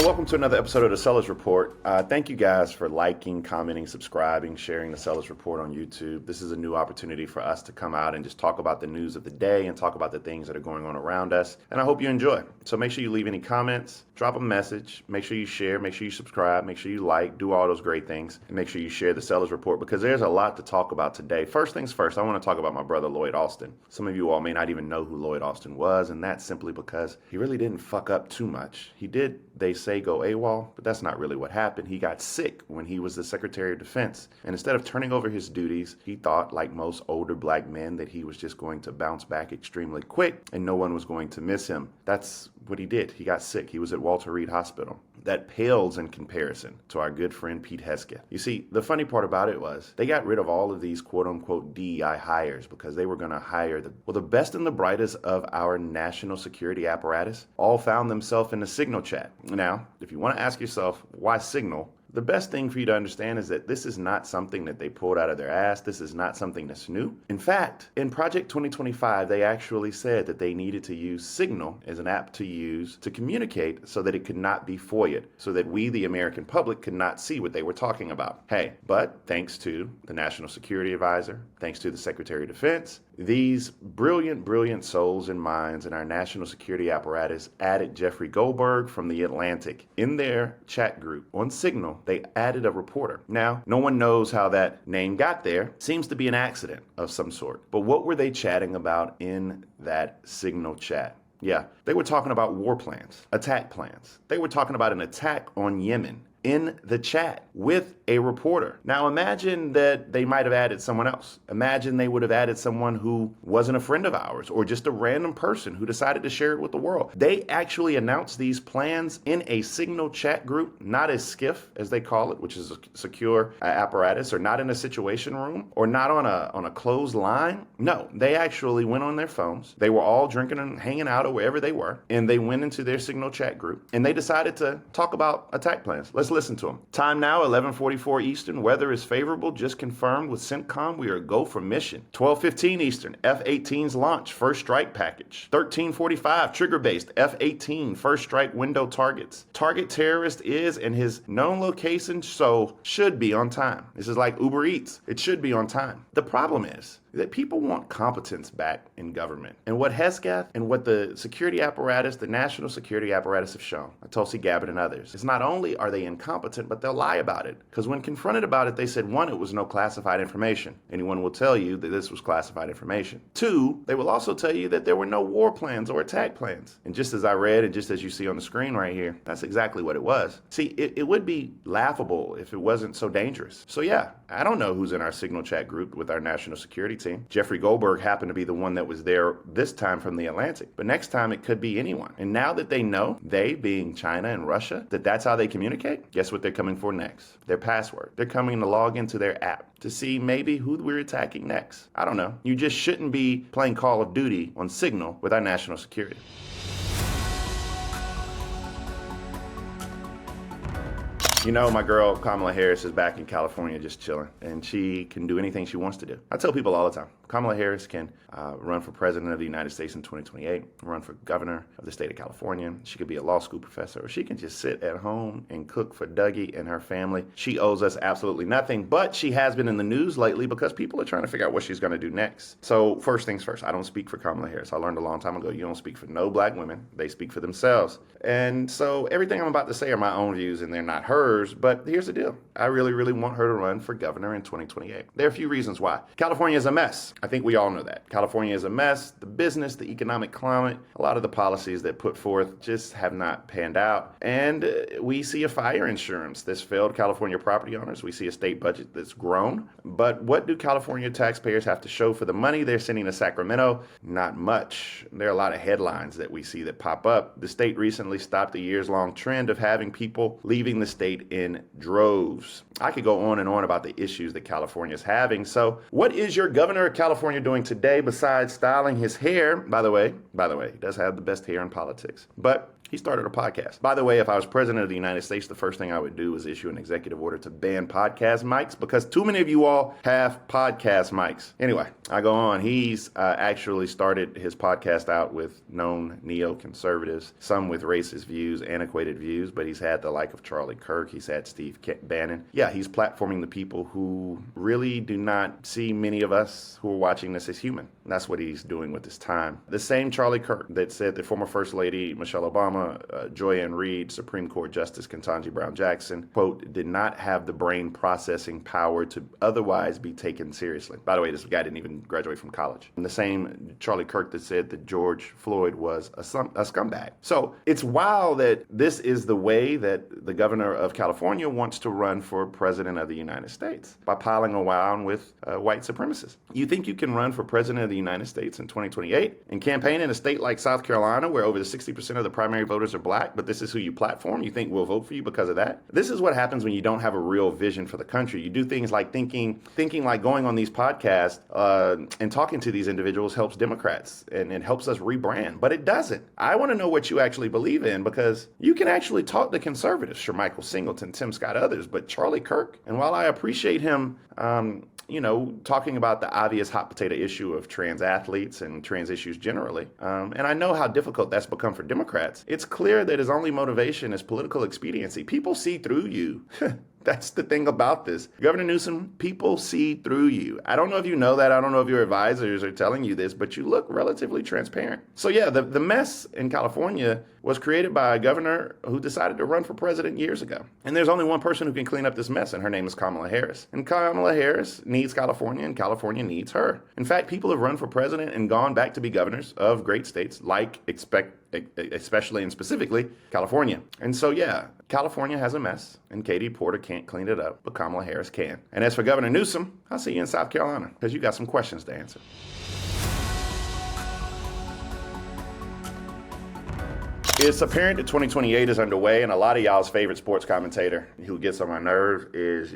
and welcome to another episode of the Sellers Report. Thank you guys for liking, commenting, subscribing, sharing the Sellers Report on YouTube. This is a new opportunity for us to come out and just talk about the news of the day and talk about the things that are going on around us. And I hope you enjoy. So make sure you leave any comments, drop a message, make sure you share, make sure you subscribe, make sure you like, do all those great things, and make sure you share the Sellers Report because there's a lot to talk about today. First things first, I want to talk about my brother Lloyd Austin. Some of you all may not even know who Lloyd Austin was, and that's simply because he really didn't fuck up too much. He did, they say, go AWOL, but that's not really what happened. He got sick when he was the Secretary of Defense, and instead of turning over his duties, he thought, like most older black men, that he was just going to bounce back extremely quick and no one was going to miss him. That's what he did. He got sick. He was at Walter Reed Hospital. That pales in comparison to our good friend Pete Hesketh. You see, the funny part about it was they got rid of all of these quote-unquote DEI hires because they were going to hire the best and the brightest of our national security apparatus all found themselves in the Signal chat. Now, if you want to ask yourself, why Signal? The best thing for you to understand is that this is not something that they pulled out of their ass. This is not something that's new. In fact, in Project 2025, they actually said that they needed to use Signal as an app to use to communicate so that it could not be FOIA'd, so that we, the American public, could not see what they were talking about. Hey, but thanks to the National Security Advisor, thanks to the Secretary of Defense, these brilliant, brilliant souls and minds in our national security apparatus added Jeffrey Goldberg from The Atlantic. In their chat group on Signal, they added a reporter. Now, no one knows how that name got there. Seems to be an accident of some sort. But what were they chatting about in that Signal chat? Yeah, they were talking about war plans, attack plans. They were talking about an attack on Yemen in the chat with a reporter. Now imagine that they might have added someone else. Imagine they would have added someone who wasn't a friend of ours or just a random person who decided to share it with the world. They actually announced these plans in a Signal chat group, not a SCIF as they call it, which is a secure apparatus, or not in a situation room, or not on a closed line. No, they actually went on their phones. They were all drinking and hanging out or wherever they were, and they went into their Signal chat group and they decided to talk about attack plans. Let's listen to them. Time now, 11:44 Eastern. Weather is favorable. Just confirmed with CENTCOM. We are go for mission. 12:15 Eastern. F-18's launch. First strike package. 13:45 trigger-based. F-18 first strike window targets. Target terrorist is in his known location, so should be on time. This is like Uber Eats. It should be on time. The problem is that people want competence back in government. And what Hesketh and what the security apparatus, the national security apparatus have shown, Tulsi Gabbard and others, is not only are they incompetent, but they'll lie about it. Because when confronted about it, they said, one, it was no classified information. Anyone will tell you that this was classified information. Two, they will also tell you that there were no war plans or attack plans. And just as I read, and just as you see on the screen right here, that's exactly what it was. See, it would be laughable if it wasn't so dangerous. So yeah, I don't know who's in our Signal chat group with our national security team. Jeffrey Goldberg happened to be the one that was there this time from The Atlantic, but next time it could be anyone. And now that they know, they being China and Russia, that that's how they communicate, guess what they're coming for next? Their password. They're coming to log into their app to see maybe who we're attacking next. I don't know. You just shouldn't be playing Call of Duty on Signal with our national security. You know, my girl Kamala Harris is back in California just chilling, and she can do anything she wants to do. I tell people all the time, Kamala Harris can run for president of the United States in 2028, run for governor of the state of California. She could be a law school professor, or she can just sit at home and cook for Dougie and her family. She owes us absolutely nothing, but she has been in the news lately because people are trying to figure out what she's going to do next. So first things first, I don't speak for Kamala Harris. I learned a long time ago, you don't speak for no black women. They speak for themselves. And so everything I'm about to say are my own views, and they're not hers, but here's the deal. I really, really want her to run for governor in 2028. There are a few reasons why. California is a mess. I think we all know that. California is a mess. The business, the economic climate, a lot of the policies that put forth just have not panned out. And we see a fire insurance that's failed California property owners. We see a state budget that's grown. But what do California taxpayers have to show for the money they're sending to Sacramento? Not much. There are a lot of headlines that we see that pop up. The state recently stopped the years-long trend of having people leaving the state in droves. I could go on and on about the issues that California is having. So what is your governor of California doing today besides styling his hair? By the way, he does have the best hair in politics. But He started a podcast. By the way, if I was president of the United States, the first thing I would do is issue an executive order to ban podcast mics because too many of you all have podcast mics. Anyway, I go on. He's actually started his podcast out with known neoconservatives, some with racist views, antiquated views, but he's had the like of Charlie Kirk. He's had Steve Bannon. Yeah, he's platforming the people who really do not see many of us who are watching this as human. And that's what he's doing with his time. The same Charlie Kirk that said that former First Lady Michelle Obama, Joy Ann Reid, Supreme Court Justice Ketanji Brown Jackson, quote, did not have the brain processing power to otherwise be taken seriously. By the way, this guy didn't even graduate from college. And the same Charlie Kirk that said that George Floyd was a scumbag. So it's wild that this is the way that the governor of California wants to run for president of the United States, by piling around with white supremacists. You think you can run for president of the United States in 2028 and campaign in a state like South Carolina where over 60% of the primary voters are black, but this is who you platform? You think we'll vote for you because of that? This is what happens when you don't have a real vision for the country. You do things like thinking like going on these podcasts and talking to these individuals helps Democrats and it helps us rebrand, but it doesn't. I want to know what you actually believe in, because you can actually talk to conservatives, sure, Michael Singleton, Tim Scott, others, but Charlie Kirk, and while I appreciate him, talking about the obvious hot potato issue of trans athletes and trans issues generally. And I know how difficult that's become for Democrats. It's clear that his only motivation is political expediency. People see through you. That's the thing about this. Governor Newsom, people see through you. I don't know if you know that. I don't know if your advisors are telling you this, but you look relatively transparent. So yeah, the mess in California was created by a governor who decided to run for president years ago. And there's only one person who can clean up this mess, and her name is Kamala Harris. And Kamala Harris needs California, and California needs her. In fact, people have run for president and gone back to be governors of great states, especially and specifically California. And so yeah, California has a mess, and Katie Porter can't clean it up, but Kamala Harris can. And as for Governor Newsom, I'll see you in South Carolina, because you got some questions to answer. It's apparent that 2028 is underway, and a lot of y'all's favorite sports commentator who gets on my nerves is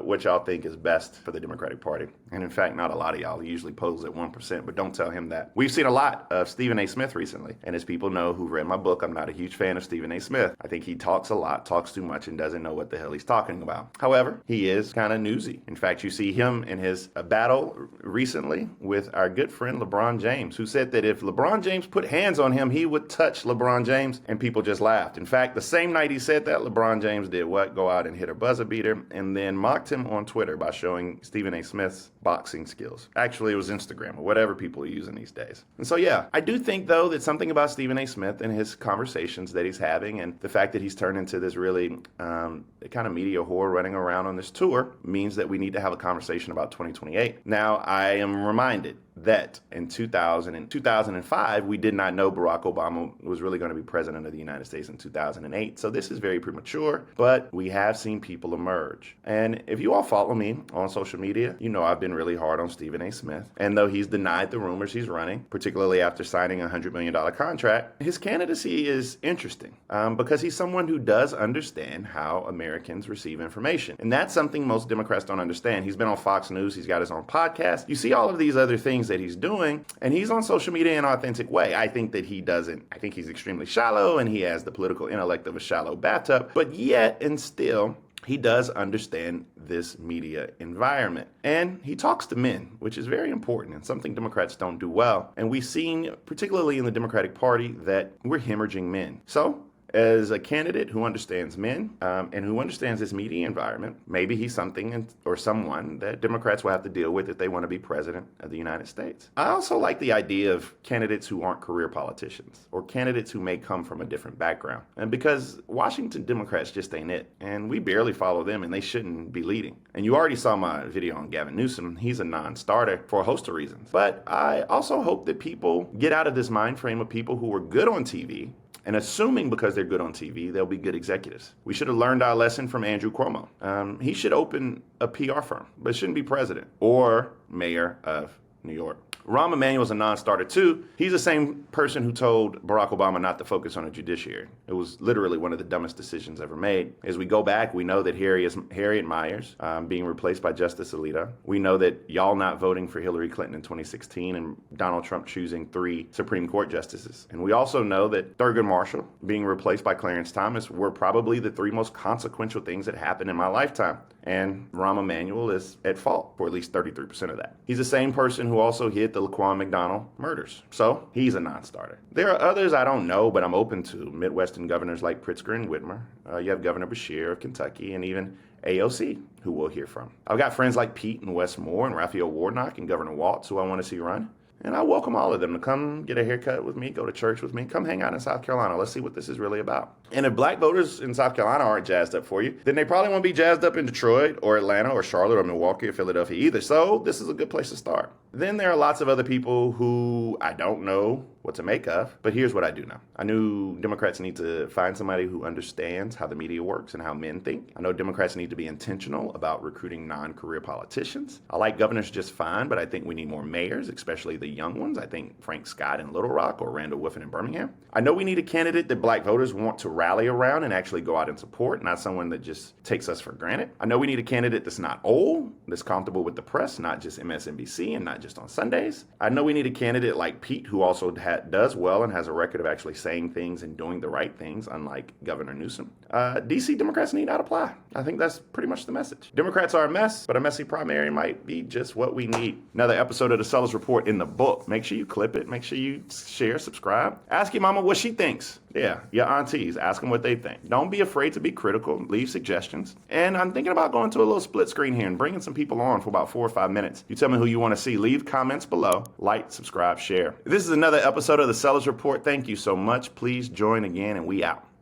what y'all think is best for the Democratic Party. And in fact, not a lot of y'all. He usually polls at 1%, but don't tell him that. We've seen a lot of Stephen A. Smith recently, and as people know who've read my book, I'm not a huge fan of Stephen A. Smith. I think he talks a lot, talks too much, and doesn't know what the hell he's talking about. However, he is kind of newsy. In fact, you see him in his battle recently with our good friend LeBron James, who said that if LeBron James put hands on him, he would touch LeBron James. And people just laughed. In fact, the same night he said that, LeBron James did what? Go out and hit a buzzer beater, and then mocked him on Twitter by showing Stephen A. Smith's boxing skills. Actually, it was Instagram or whatever people are using these days. And so, yeah, I do think, though, that something about Stephen A. Smith and his conversations that he's having, and the fact that he's turned into this really kind of media whore running around on this tour, means that we need to have a conversation about 2028. Now, I am reminded that in 2000 and 2005, we did not know Barack Obama was really going to be president of the United States in 2008. So this is very premature, but we have seen people emerge. And if you all follow me on social media, you know I've been really hard on Stephen A. Smith. And though he's denied the rumors he's running, particularly after signing a $100 million contract, his candidacy is interesting because he's someone who does understand how Americans receive information. And that's something most Democrats don't understand. He's been on Fox News. He's got his own podcast. You see all of these other things that he's doing, and he's on social media in an authentic way. I think that he doesn't. I think he's extremely shallow, and he has the political intellect of a shallow bathtub, but yet and still, he does understand this media environment. And he talks to men, which is very important and something Democrats don't do well. And we've seen, particularly in the Democratic Party, that we're hemorrhaging men. So, as a candidate who understands men and who understands this media environment, maybe he's something or someone that Democrats will have to deal with if they want to be president of the United States. I also like the idea of candidates who aren't career politicians or candidates who may come from a different background. And because Washington Democrats just ain't it, and we barely follow them, and they shouldn't be leading. And you already saw my video on Gavin Newsom. He's a non-starter for a host of reasons. But I also hope that people get out of this mind frame of people who were good on TV and assuming because they're good on TV, they'll be good executives. We should have learned our lesson from Andrew Cuomo. He should open a PR firm, but shouldn't be president or mayor of New York. Rahm Emanuel's a non-starter too. He's the same person who told Barack Obama not to focus on the judiciary. It was literally one of the dumbest decisions ever made. As we go back, we know that Harriet Miers being replaced by Justice Alito. We know that y'all not voting for Hillary Clinton in 2016 and Donald Trump choosing 3 Supreme Court justices. And we also know that Thurgood Marshall being replaced by Clarence Thomas were probably the 3 most consequential things that happened in my lifetime. And Rahm Emanuel is at fault for at least 33% of that. He's the same person who also hid the Laquan McDonald murders. So he's a non-starter. There are others I don't know, but I'm open to. Midwestern governors like Pritzker and Whitmer. You have Governor Beshear of Kentucky, and even AOC, who we'll hear from. I've got friends like Pete and Wes Moore and Raphael Warnock and Governor Waltz, who I want to see run. And I welcome all of them to come get a haircut with me, go to church with me, come hang out in South Carolina. Let's see what this is really about. And if black voters in South Carolina aren't jazzed up for you, then they probably won't be jazzed up in Detroit or Atlanta or Charlotte or Milwaukee or Philadelphia either. So this is a good place to start. Then there are lots of other people who I don't know what to make of, but here's what I do know. I knew Democrats need to find somebody who understands how the media works and how men think. I know Democrats need to be intentional about recruiting non-career politicians. I like governors just fine, but I think we need more mayors, especially the young ones. I think Frank Scott in Little Rock or Randall Woodfin in Birmingham. I know we need a candidate that black voters want to rally around and actually go out and support, not someone that just takes us for granted. I know we need a candidate that's not old, that's comfortable with the press, not just MSNBC and not just on Sundays. I know we need a candidate like Pete who also does well and has a record of actually saying things and doing the right things, unlike Governor Newsom. DC Democrats need not apply. I think that's pretty much the message. Democrats are a mess, but a messy primary might be just what we need. Another episode of the Sellers Report in the book. Make sure you clip it. Make sure you share, subscribe. Ask your mama what she thinks. Yeah, your aunties. Ask them what they think. Don't be afraid to be critical. Leave suggestions. And I'm thinking about going to a little split screen here and bringing some people on for about 4 or 5 minutes. You tell me who you want to see. Leave comments below. Like, subscribe, share. This is another episode of the Sellers Report. Thank you so much. Please join again, and we out.